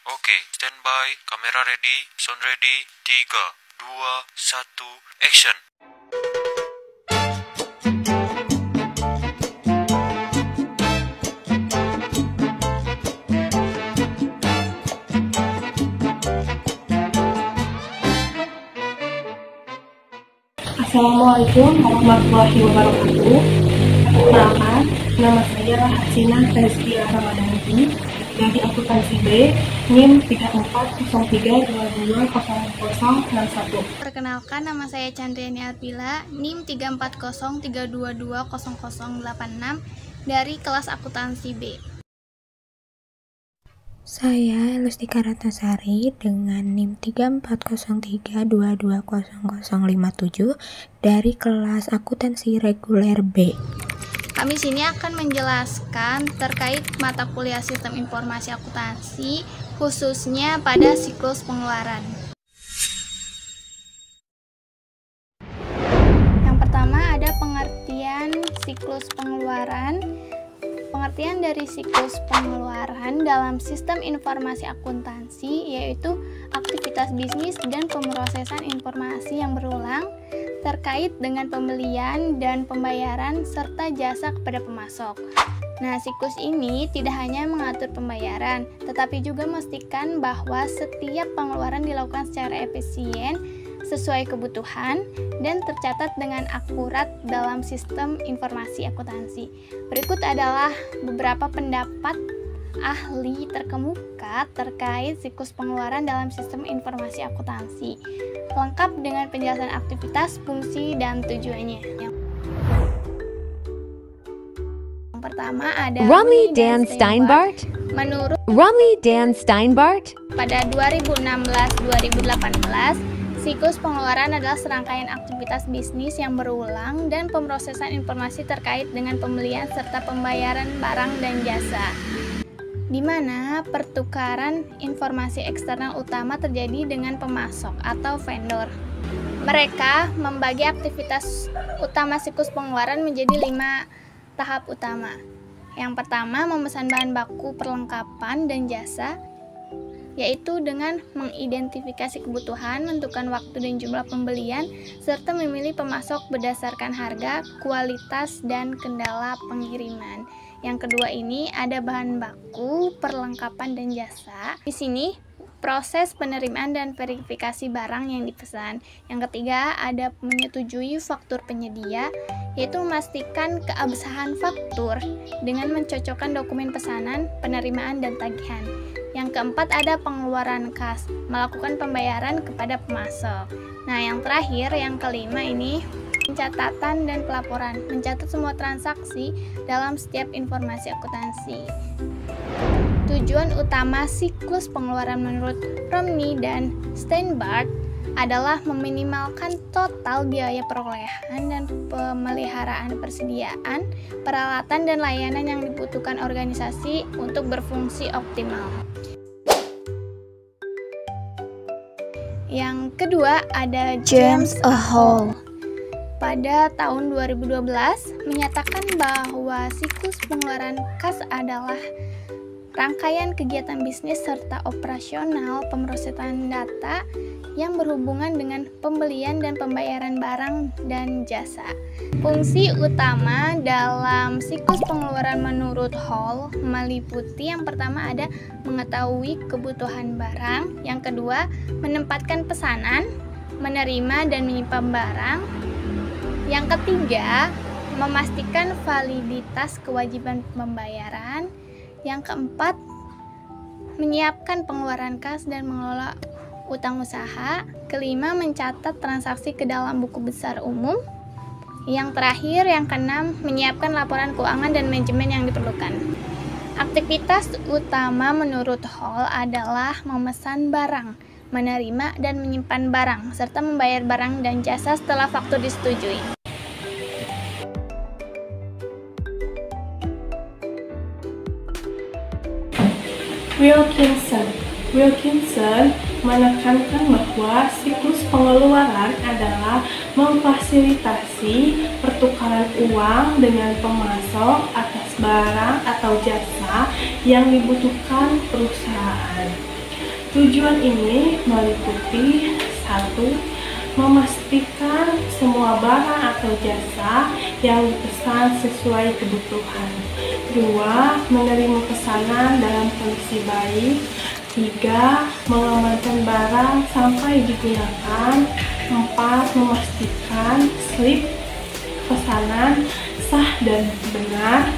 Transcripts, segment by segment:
Oke, standby, kamera ready, sound ready, 3, 2, 1, action. Assalamualaikum warahmatullahi wabarakatuh. Perkenalkan, nama saya Hasina Rizkia Ramadhanti dari akuntansi B, NIM 3403220061. Perkenalkan, nama saya Chandriani Alpila, NIM 3403220086 dari kelas akuntansi B. Saya Lustika Ratnasari dengan NIM 3403220057 dari kelas akuntansi reguler B. Kami sini akan menjelaskan terkait mata kuliah sistem informasi akuntansi, khususnya pada siklus pengeluaran. Yang pertama ada pengertian siklus pengeluaran. Pengertian dari siklus pengeluaran dalam sistem informasi akuntansi yaitu aktivitas bisnis dan pemrosesan informasi yang berulang terkait dengan pembelian dan pembayaran serta jasa kepada pemasok. Nah, siklus ini tidak hanya mengatur pembayaran, tetapi juga memastikan bahwa setiap pengeluaran dilakukan secara efisien, sesuai kebutuhan, dan tercatat dengan akurat dalam sistem informasi akuntansi. Berikut adalah beberapa pendapat ahli terkemuka terkait siklus pengeluaran dalam sistem informasi akuntansi, lengkap dengan penjelasan aktivitas, fungsi, dan tujuannya. Yang pertama ada Romney Dan Steinbart. Menurut Romney Dan Steinbart pada 2016-2018, siklus pengeluaran adalah serangkaian aktivitas bisnis yang berulang dan pemrosesan informasi terkait dengan pembelian serta pembayaran barang dan jasa, di mana pertukaran informasi eksternal utama terjadi dengan pemasok atau vendor. Mereka membagi aktivitas utama siklus pengeluaran menjadi 5 tahap utama. Yang pertama, memesan bahan baku, perlengkapan, dan jasa, yaitu dengan mengidentifikasi kebutuhan, menentukan waktu dan jumlah pembelian, serta memilih pemasok berdasarkan harga, kualitas, dan kendala pengiriman. Yang kedua ini ada bahan baku, perlengkapan, dan jasa. Di sini proses penerimaan dan verifikasi barang yang dipesan. Yang ketiga ada menyetujui faktur penyedia, yaitu memastikan keabsahan faktur dengan mencocokkan dokumen pesanan, penerimaan, dan tagihan. Yang keempat ada pengeluaran kas, melakukan pembayaran kepada pemasok. Nah, yang terakhir, yang kelima ini pencatatan dan pelaporan, mencatat semua transaksi dalam setiap informasi akuntansi. Tujuan utama siklus pengeluaran menurut Romney dan Steinbart adalah meminimalkan total biaya perolehan dan pemeliharaan persediaan, peralatan, dan layanan yang dibutuhkan organisasi untuk berfungsi optimal. Yang kedua ada James A. Hall. Pada tahun 2012 menyatakan bahwa siklus pengeluaran kas adalah rangkaian kegiatan bisnis serta operasional pemrosesan data yang berhubungan dengan pembelian dan pembayaran barang dan jasa. Fungsi utama dalam siklus pengeluaran menurut Hall meliputi yang pertama ada mengetahui kebutuhan barang, yang kedua menempatkan pesanan, menerima dan menyimpan barang, yang ketiga memastikan validitas kewajiban pembayaran, yang keempat menyiapkan pengeluaran kas dan mengelola utang usaha, kelima mencatat transaksi ke dalam buku besar umum, yang terakhir yang keenam menyiapkan laporan keuangan dan manajemen yang diperlukan. Aktivitas utama menurut Hall adalah memesan barang, menerima dan menyimpan barang, serta membayar barang dan jasa setelah faktur disetujui. Wilkinson menekankan bahwa siklus pengeluaran adalah memfasilitasi pertukaran uang dengan pemasok atas barang atau jasa yang dibutuhkan perusahaan. Tujuan ini meliputi 1. Memastikan semua barang atau jasa yang dipesan sesuai kebutuhan. 2. Menerima pesanan dalam kondisi baik. 3. Mengamankan barang sampai digunakan. 4. Memastikan slip pesanan sah dan benar.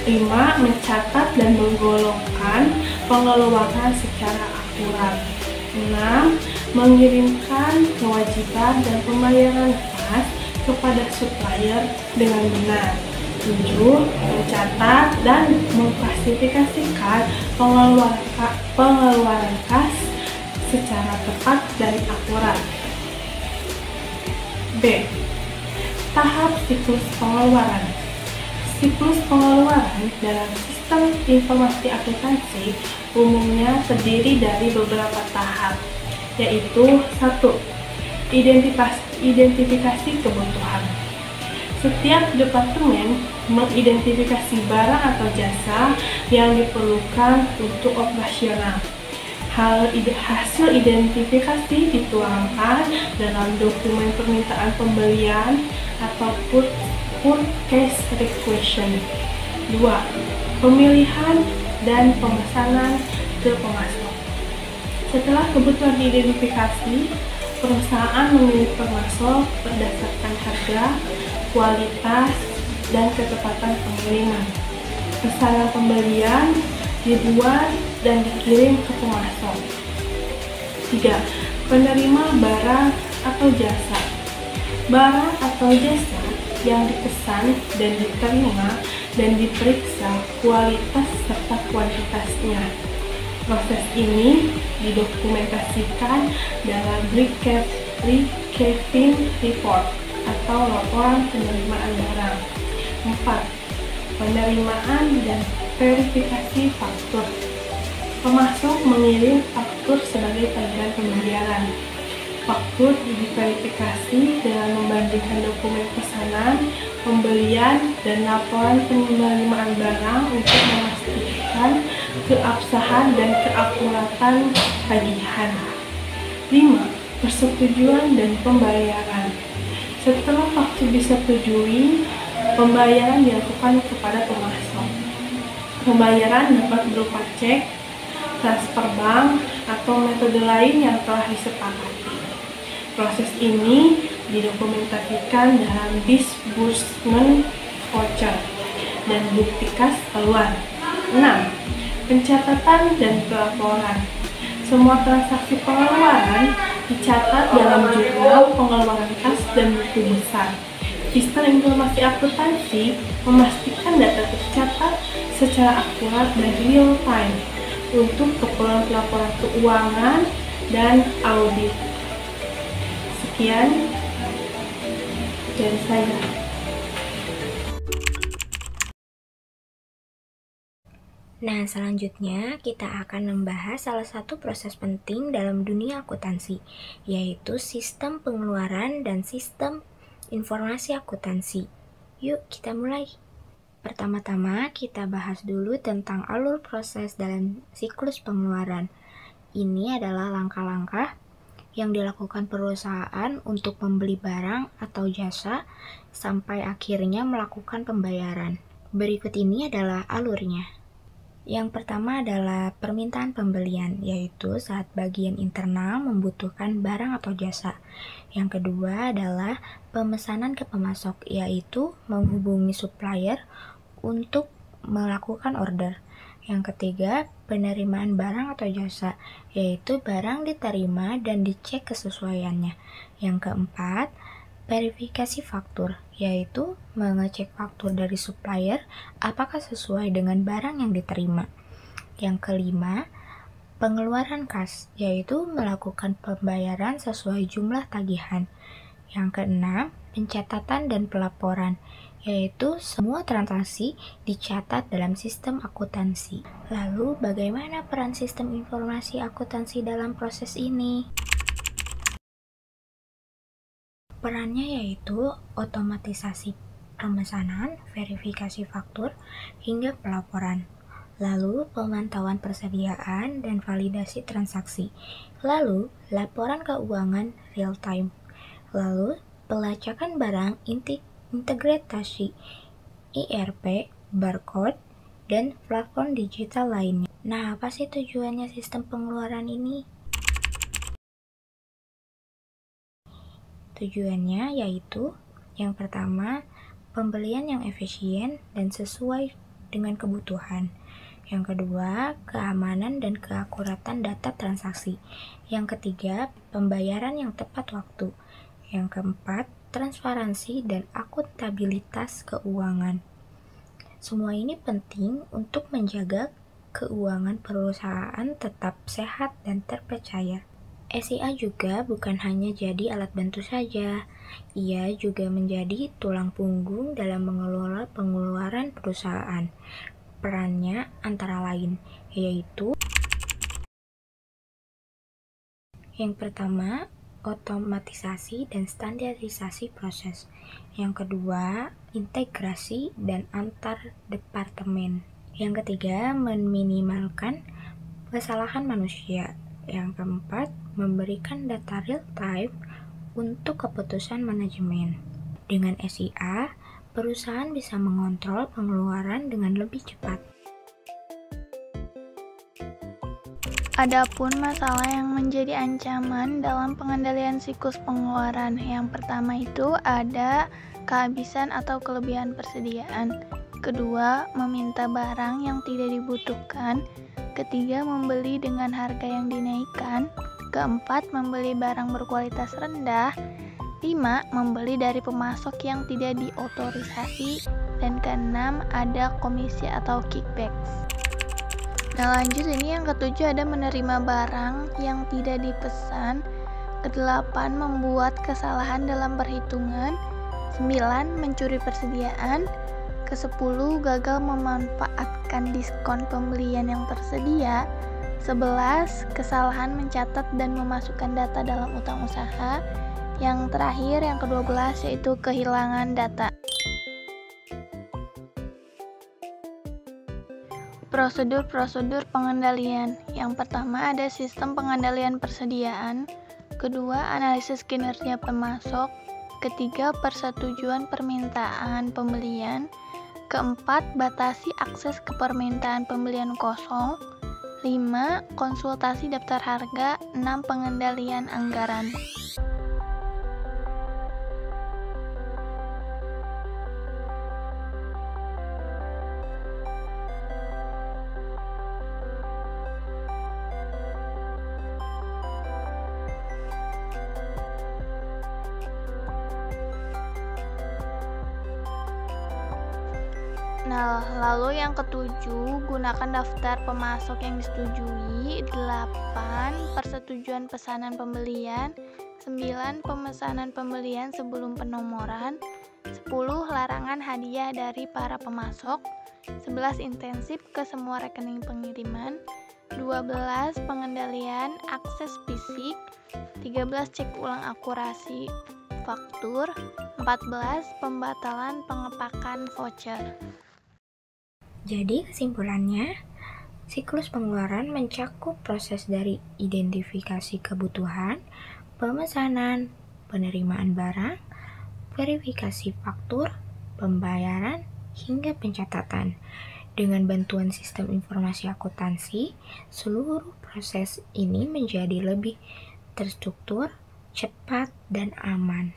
5. Mencatat dan menggolongkan pengeluaran secara akurat. 6. Mengirimkan kewajiban dan pembayaran kas kepada supplier dengan benar. 7. Mencatat dan mengklasifikasikan pengeluaran kas secara tepat dan akurat. B. Tahap siklus pengeluaran. Siklus pengeluaran dalam sistem informasi akuntansi umumnya terdiri dari beberapa tahap, yaitu 1. Identifikasi kebutuhan. Setiap departemen mengidentifikasi barang atau jasa yang diperlukan untuk operasional. Hasil identifikasi dituangkan dalam dokumen permintaan pembelian atau purchase requisition. 2. Pemilihan dan pemesanan ke pemasok. Setelah kebutuhan diidentifikasi, perusahaan memilih pemasok berdasarkan harga, kualitas, dan ketepatan pengiriman. Pesanan pembelian dibuat dan dikirim ke pemasok. 3. Penerima barang atau jasa. Barang atau jasa yang dipesan dan diterima dan diperiksa kualitas serta kuantitasnya. Proses ini didokumentasikan dalam Briefing Report atau laporan penerimaan barang. 4. Penerimaan dan verifikasi faktur. Pemasok mengirim faktur sebagai tagihan pembayaran. Faktur diverifikasi dengan membandingkan dokumen pesanan, pembelian, dan laporan penerimaan barang untuk memastikan keabsahan dan keakuratan tagihan. 5. Persetujuan dan pembayaran. Setelah faktur disetujui, pembayaran dilakukan kepada pemasok. Pembayaran dapat berupa cek, transfer bank, atau metode lain yang telah disepakati. Proses ini didokumentasikan dalam disbursement voucher dan bukti kas keluar. 6. Pencatatan dan pelaporan. Semua transaksi pengeluaran dicatat dalam jurnal pengeluaran kas dan buku besar. Sistem informasi akuntansi memastikan data tercatat secara akurat dan real time untuk keperluan pelaporan keuangan dan audit. Sekian dari saya. Nah, selanjutnya kita akan membahas salah satu proses penting dalam dunia akuntansi, yaitu sistem pengeluaran dan sistem informasi akuntansi. Yuk, kita mulai. Pertama-tama, kita bahas dulu tentang alur proses dalam siklus pengeluaran. Ini adalah langkah-langkah yang dilakukan perusahaan untuk membeli barang atau jasa sampai akhirnya melakukan pembayaran. Berikut ini adalah alurnya. Yang pertama adalah permintaan pembelian, yaitu saat bagian internal membutuhkan barang atau jasa. Yang kedua adalah pemesanan ke pemasok, yaitu menghubungi supplier untuk melakukan order. Yang ketiga, penerimaan barang atau jasa, yaitu barang diterima dan dicek kesesuaiannya. Yang keempat, verifikasi faktur, yaitu mengecek faktur dari supplier apakah sesuai dengan barang yang diterima. Yang kelima, pengeluaran kas, yaitu melakukan pembayaran sesuai jumlah tagihan. Yang keenam, pencatatan dan pelaporan, yaitu semua transaksi dicatat dalam sistem akuntansi. Lalu, bagaimana peran sistem informasi akuntansi dalam proses ini? Perannya yaitu otomatisasi pemesanan, verifikasi faktur, hingga pelaporan. lalu pemantauan persediaan dan validasi transaksi, lalu laporan keuangan real time, lalu pelacakan barang, integrasi ERP, barcode, dan platform digital lainnya. Nah, apa sih tujuannya sistem pengeluaran ini? Tujuannya yaitu yang pertama, pembelian yang efisien dan sesuai dengan kebutuhan. Yang kedua, keamanan dan keakuratan data transaksi. Yang ketiga, pembayaran yang tepat waktu. Yang keempat, transparansi dan akuntabilitas keuangan. Semua ini penting untuk menjaga keuangan perusahaan tetap sehat dan terpercaya. SIA juga bukan hanya jadi alat bantu saja, ia juga menjadi tulang punggung dalam mengelola pengeluaran perusahaan. Perannya antara lain, yaitu yang pertama, otomatisasi dan standarisasi proses. Yang kedua, integrasi dan antar departemen. Yang ketiga, meminimalkan kesalahan manusia. Yang keempat, memberikan data real time untuk keputusan manajemen. Dengan SIA, perusahaan bisa mengontrol pengeluaran dengan lebih cepat. Adapun masalah yang menjadi ancaman dalam pengendalian siklus pengeluaran, yang pertama itu ada kehabisan atau kelebihan persediaan. Kedua, meminta barang yang tidak dibutuhkan. Ketiga, membeli dengan harga yang dinaikkan. Keempat, membeli barang berkualitas rendah. 5. Membeli dari pemasok yang tidak diotorisasi. Dan keenam, ada komisi atau kickbacks. Nah, lanjut ini yang ketujuh ada menerima barang yang tidak dipesan. Kedelapan, membuat kesalahan dalam perhitungan. 9. Mencuri persediaan. Ke-10, gagal memanfaatkan diskon pembelian yang tersedia. 11, kesalahan mencatat dan memasukkan data dalam utang usaha. Yang terakhir, yang ke-12, yaitu kehilangan data. Prosedur-prosedur pengendalian. Yang pertama ada sistem pengendalian persediaan. Kedua, analisis kinerja pemasok. Ketiga, persetujuan permintaan pembelian. Keempat, batasi akses ke permintaan pembelian kosong. 5. Konsultasi daftar harga. 6. Pengendalian anggaran. Nah, lalu yang ketujuh, gunakan daftar pemasok yang disetujui. 8. Persetujuan pesanan pembelian. 9. Pemesanan pembelian sebelum penomoran. 10. Larangan hadiah dari para pemasok. 11. Intensif ke semua rekening pengiriman. 12. Pengendalian akses fisik. 13. Cek ulang akurasi faktur. 14. Pembatalan pengepakan voucher. Jadi kesimpulannya, siklus pengeluaran mencakup proses dari identifikasi kebutuhan, pemesanan, penerimaan barang, verifikasi faktur, pembayaran, hingga pencatatan. Dengan bantuan sistem informasi akuntansi, seluruh proses ini menjadi lebih terstruktur, cepat, dan aman.